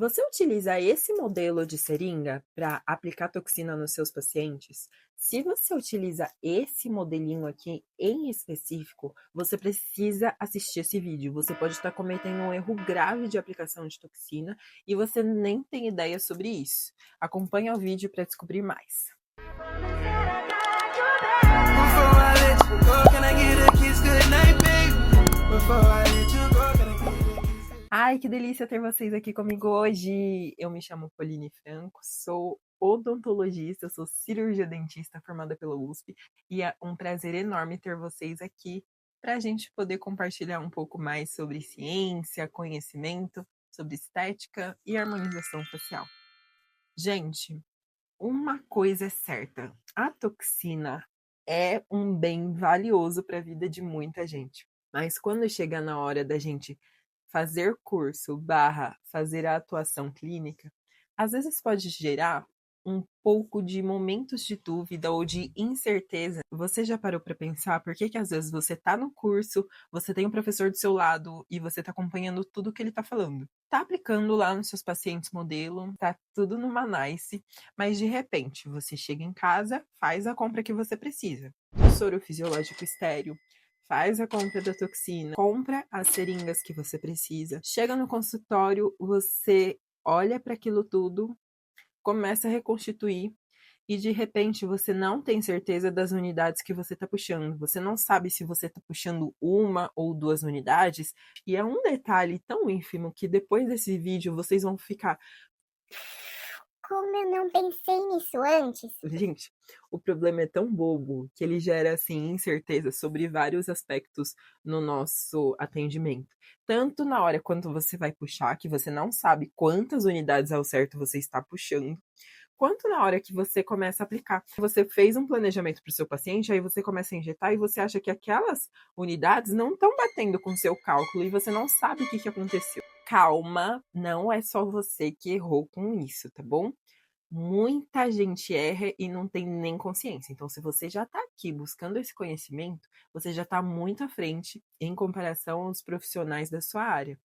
Você utiliza esse modelo de seringa para aplicar toxina nos seus pacientes? Se você utiliza esse modelinho aqui em específico, você precisa assistir esse vídeo. Você pode estar cometendo um erro grave de aplicação de toxina e você nem tem ideia sobre isso. Acompanhe o vídeo para descobrir mais. Ai, que delícia ter vocês aqui comigo hoje! Eu me chamo Pauline Franco, sou odontologista, eu sou cirurgia dentista formada pela USP e é um prazer enorme ter vocês aqui para a gente poder compartilhar um pouco mais sobre ciência, conhecimento, sobre estética e harmonização facial. Gente, uma coisa é certa, a toxina é um bem valioso para a vida de muita gente, mas quando chega na hora da gente fazer curso barra fazer a atuação clínica, às vezes pode gerar um pouco de momentos de dúvida ou de incerteza. Você já parou para pensar por que às vezes você está no curso, você tem um professor do seu lado e você está acompanhando tudo que ele está falando? Tá aplicando lá nos seus pacientes modelo, tá tudo numa nice, mas de repente você chega em casa, faz a compra que você precisa. O soro fisiológico estéreo, faz a compra da toxina, compra as seringas que você precisa. Chega no consultório, você olha para aquilo tudo, começa a reconstituir e de repente você não tem certeza das unidades que você está puxando. Você não sabe se você está puxando uma ou duas unidades. E é um detalhe tão ínfimo que depois desse vídeo vocês vão ficar: como eu não pensei nisso antes? gente, o problema é tão bobo que ele gera assim incerteza sobre vários aspectos no nosso atendimento. Tanto na hora quando você vai puxar, que você não sabe quantas unidades ao certo você está puxando, quanto na hora que você começa a aplicar. Você fez um planejamento para o seu paciente, aí você começa a injetar e você acha que aquelas unidades não estão batendo com o seu cálculo e você não sabe o que aconteceu. Calma, não é só você que errou com isso, tá bom? Muita gente erra e não tem nem consciência. Então, se você já está aqui buscando esse conhecimento, você já está muito à frente em comparação aos profissionais da sua área.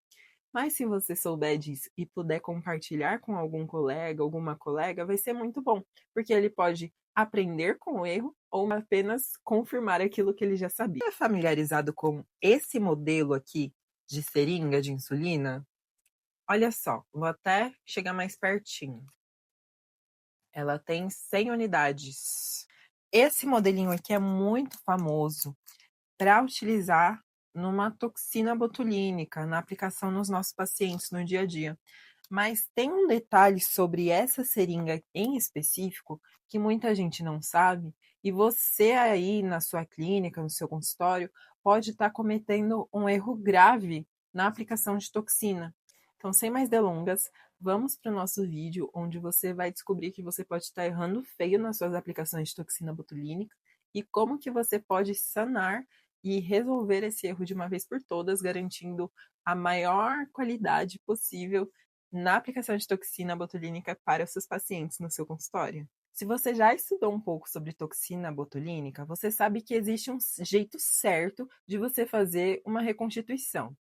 Mas se você souber disso e puder compartilhar com algum colega, alguma colega, vai ser muito bom, porque ele pode aprender com o erro ou apenas confirmar aquilo que ele já sabia. Você é familiarizado com esse modelo aqui de seringa de insulina? Olha só, vou até chegar mais pertinho. Ela tem 100 unidades. Esse modelinho aqui é muito famoso para utilizar numa toxina botulínica, na aplicação nos nossos pacientes no dia a dia. Mas tem um detalhe sobre essa seringa em específico que muita gente não sabe, e você aí na sua clínica, no seu consultório, pode estar cometendo um erro grave na aplicação de toxina. Então, sem mais delongas, vamos para o nosso vídeo, onde você vai descobrir que você pode estar errando feio nas suas aplicações de toxina botulínica e como que você pode sanar e resolver esse erro de uma vez por todas, garantindo a maior qualidade possível na aplicação de toxina botulínica para os seus pacientes no seu consultório. Se você já estudou um pouco sobre toxina botulínica, você sabe que existe um jeito certo de você fazer uma reconstituição.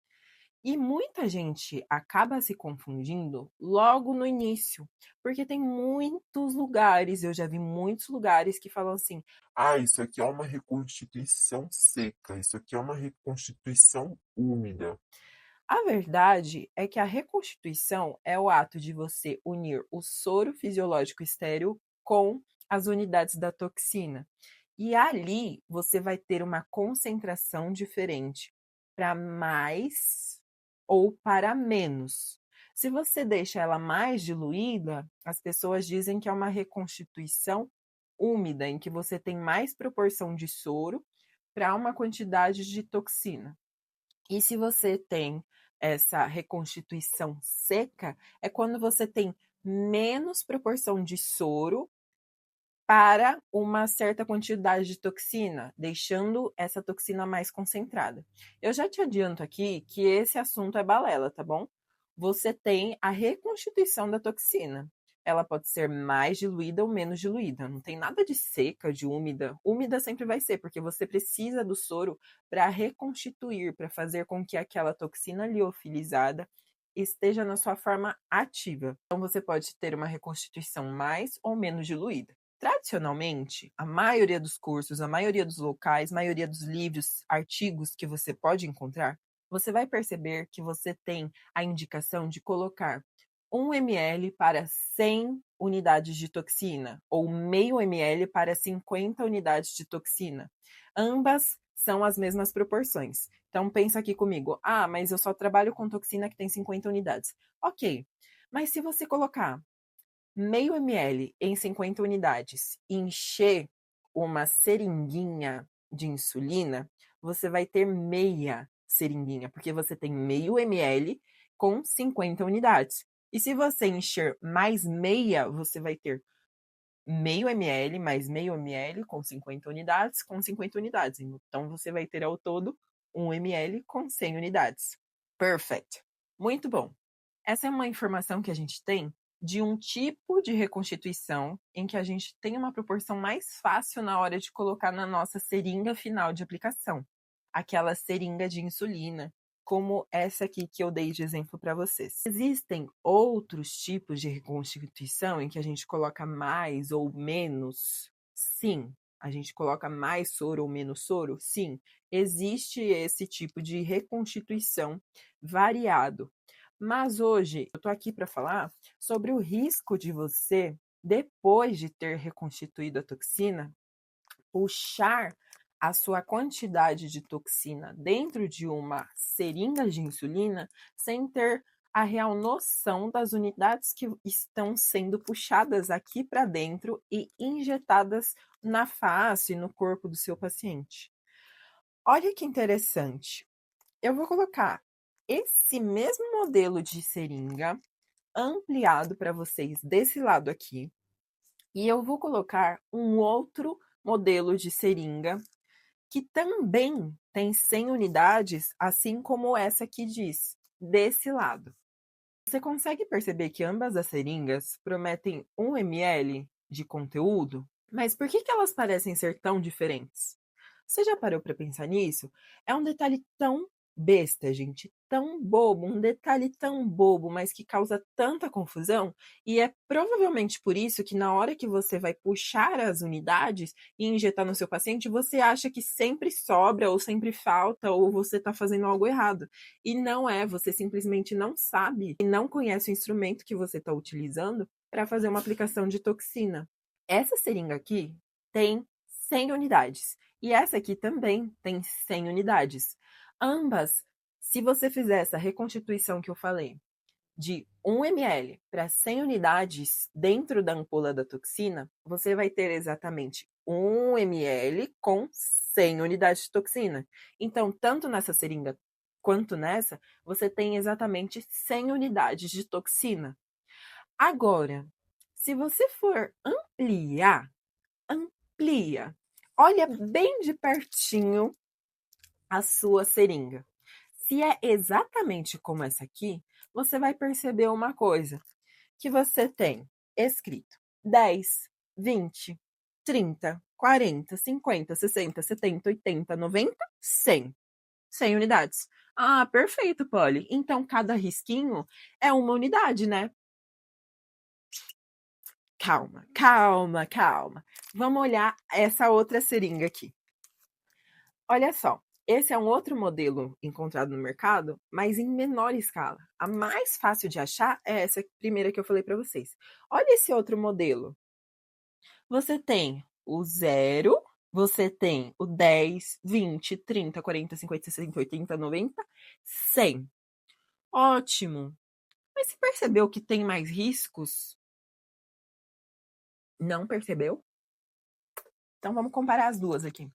E muita gente acaba se confundindo logo no início, porque tem muitos lugares, eu já vi muitos lugares que falam assim: Ah, isso aqui é uma reconstituição seca, isso aqui é uma reconstituição úmida. a verdade é que a reconstituição é o ato de você unir o soro fisiológico estéril com as unidades da toxina. E ali você vai ter uma concentração diferente para mais ou para menos. Se você deixa ela mais diluída, as pessoas dizem que é uma reconstituição úmida, em que você tem mais proporção de soro para uma quantidade de toxina. E se você tem essa reconstituição seca, é quando você tem menos proporção de soro para uma certa quantidade de toxina, deixando essa toxina mais concentrada. Eu já te adianto aqui que esse assunto é balela, tá bom? Você tem a reconstituição da toxina. Ela pode ser mais diluída ou menos diluída. Não tem nada de seca, de úmida. Úmida sempre vai ser, porque você precisa do soro para reconstituir, para fazer com que aquela toxina liofilizada esteja na sua forma ativa. Então, você pode ter uma reconstituição mais ou menos diluída. Tradicionalmente, a maioria dos cursos, a maioria dos locais, a maioria dos livros, artigos que você pode encontrar, você vai perceber que você tem a indicação de colocar 1 ml para 100 unidades de toxina, ou meio ml para 50 unidades de toxina. Ambas são as mesmas proporções. Então, pensa aqui comigo. Ah, mas eu só trabalho com toxina que tem 50 unidades. Ok, mas se você colocar meio ml em 50 unidades e encher uma seringuinha de insulina, você vai ter meia seringuinha, porque você tem meio ml com 50 unidades. E se você encher mais meia, você vai ter meio ml mais meio ml com 50 unidades, com 50 unidades. Então, você vai ter ao todo 1 ml com 100 unidades. Perfect. Muito bom. Essa é uma informação que a gente tem de um tipo de reconstituição em que a gente tem uma proporção mais fácil na hora de colocar na nossa seringa final de aplicação. Aquela seringa de insulina, como essa aqui que eu dei de exemplo para vocês. Existem outros tipos de reconstituição em que a gente coloca mais ou menos? Sim. A gente coloca mais soro ou menos soro? Sim. Existe esse tipo de reconstituição variado. Mas hoje eu tô aqui para falar sobre o risco de você, depois de ter reconstituído a toxina, puxar a sua quantidade de toxina dentro de uma seringa de insulina sem ter a real noção das unidades que estão sendo puxadas aqui para dentro e injetadas na face e no corpo do seu paciente. Olha que interessante. Eu vou colocar esse mesmo modelo de seringa ampliado para vocês desse lado aqui. E eu vou colocar um outro modelo de seringa que também tem 100 unidades, assim como essa aqui diz, desse lado. Você consegue perceber que ambas as seringas prometem 1 ml de conteúdo? Mas por que elas parecem ser tão diferentes? Você já parou para pensar nisso? É um detalhe tão besta, gente, tão bobo, um detalhe tão bobo, mas que causa tanta confusão, e é provavelmente por isso que na hora que você vai puxar as unidades e injetar no seu paciente, você acha que sempre sobra ou sempre falta ou você está fazendo algo errado. E não é, você simplesmente não sabe e não conhece o instrumento que você está utilizando para fazer uma aplicação de toxina. Essa seringa aqui tem 100 unidades. E essa aqui também tem 100 unidades. Ambas, se você fizer essa reconstituição que eu falei, de 1 ml para 100 unidades dentro da ampola da toxina, você vai ter exatamente 1 ml com 100 unidades de toxina. Então, tanto nessa seringa quanto nessa, você tem exatamente 100 unidades de toxina. Agora, se você for ampliar, amplia. Olha bem de pertinho a sua seringa. Se é exatamente como essa aqui, você vai perceber uma coisa, que você tem escrito 10, 20, 30, 40, 50, 60, 70, 80, 90, 100. 100 unidades. Ah, perfeito, Polly. Então, cada risquinho é uma unidade, né? Calma, calma, calma. Vamos olhar essa outra seringa aqui. Olha só, esse é um outro modelo encontrado no mercado, mas em menor escala. A mais fácil de achar é essa primeira que eu falei para vocês. Olha esse outro modelo. Você tem o 0, você tem o 10, 20, 30, 40, 50, 60, 80, 90, 100. Ótimo. Mas você percebeu que tem mais riscos? Não percebeu? Então vamos comparar as duas aqui.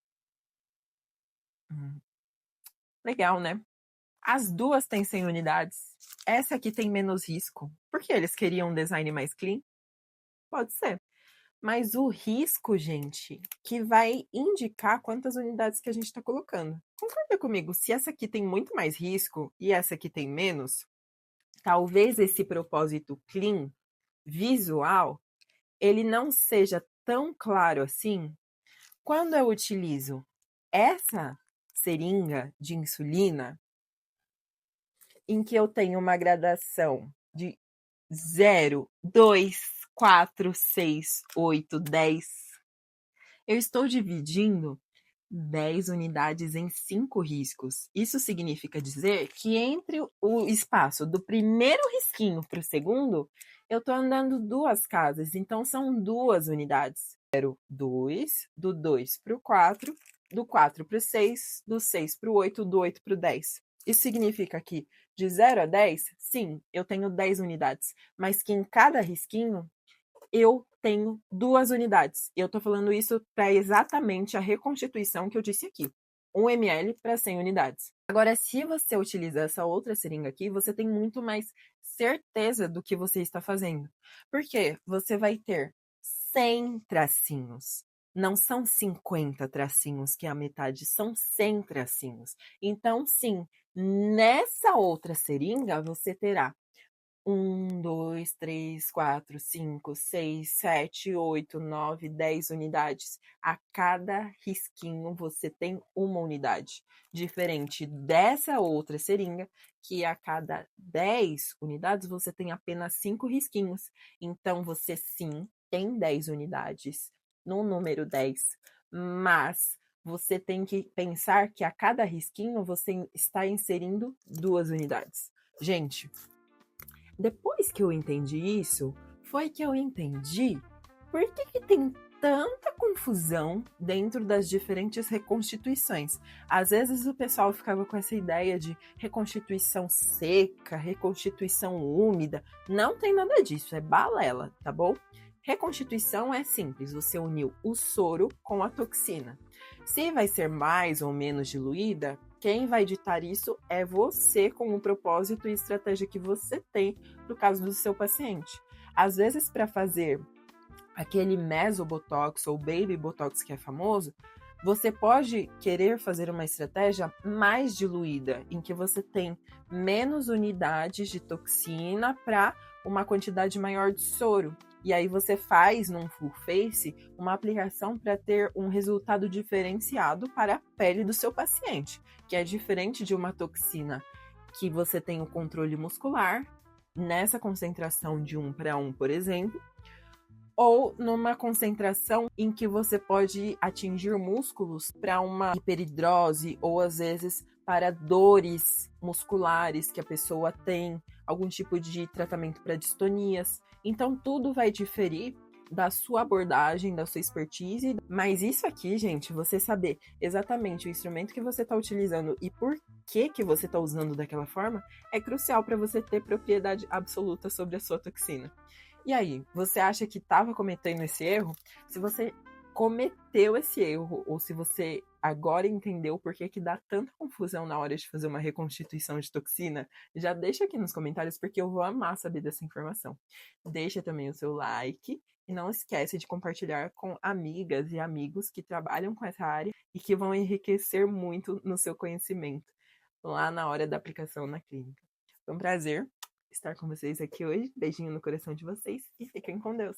Legal, né? As duas têm 100 unidades. Essa aqui tem menos risco. Por que eles queriam um design mais clean? Pode ser. Mas o risco, gente, que vai indicar quantas unidades que a gente está colocando. Concorda comigo? Se essa aqui tem muito mais risco e essa aqui tem menos, talvez esse propósito clean, visual, ele não seja tão claro assim. Quando eu utilizo essa seringa de insulina, em que eu tenho uma gradação de 0, 2, 4, 6, 8, 10, eu estou dividindo 10 unidades em 5 riscos. Isso significa dizer que entre o espaço do primeiro risquinho para o segundo, eu estou andando 2 casas, então são 2 unidades. 0, 2, do 2 para o 4, do 4 para o 6, do 6 para o 8, do 8 para o 10. Isso significa que de 0 a 10, sim, eu tenho 10 unidades, mas que em cada risquinho eu tenho 2 unidades. Eu estou falando isso para exatamente a reconstituição que eu disse aqui. 1 ml para 100 unidades. Agora, se você utiliza essa outra seringa aqui, você tem muito mais certeza do que você está fazendo. Porque você vai ter 100 tracinhos. Não são 50 tracinhos, que é a metade, são 100 tracinhos. Então, sim, nessa outra seringa, você terá 1, 2, 3, 4, 5, 6, 7, 8, 9, 10 unidades. A cada risquinho você tem uma unidade. Diferente dessa outra seringa, que a cada 10 unidades você tem apenas 5 risquinhos. Então você sim tem 10 unidades no número 10, mas você tem que pensar que a cada risquinho você está inserindo 2 unidades. Gente, depois que eu entendi isso, foi que eu entendi por que tem tanta confusão dentro das diferentes reconstituições. Às vezes o pessoal ficava com essa ideia de reconstituição seca, reconstituição úmida. Não tem nada disso, é balela, tá bom? Reconstituição é simples, você uniu o soro com a toxina. Se vai ser mais ou menos diluída, quem vai ditar isso é você, com o propósito e estratégia que você tem no caso do seu paciente. Às vezes, para fazer aquele mesobotox ou baby botox que é famoso, você pode querer fazer uma estratégia mais diluída, em que você tem menos unidades de toxina para uma quantidade maior de soro. E aí você faz num full face uma aplicação para ter um resultado diferenciado para a pele do seu paciente, que é diferente de uma toxina que você tem o controle muscular, nessa concentração de 1 para 1, por exemplo, ou numa concentração em que você pode atingir músculos para uma hiperidrose ou às vezes para dores musculares que a pessoa tem, algum tipo de tratamento para distonias. Então tudo vai diferir da sua abordagem, da sua expertise, mas isso aqui, gente, você saber exatamente o instrumento que você está utilizando e por que você está usando daquela forma, é crucial para você ter propriedade absoluta sobre a sua toxina. E aí, você acha que estava cometendo esse erro? Se você cometeu esse erro, ou se você agora entendeu por que dá tanta confusão na hora de fazer uma reconstituição de toxina, já deixa aqui nos comentários, porque eu vou amar saber dessa informação. Deixa também o seu like e não esquece de compartilhar com amigas e amigos que trabalham com essa área e que vão enriquecer muito no seu conhecimento lá na hora da aplicação na clínica. Foi um prazer estar com vocês aqui hoje. Beijinho no coração de vocês e fiquem com Deus.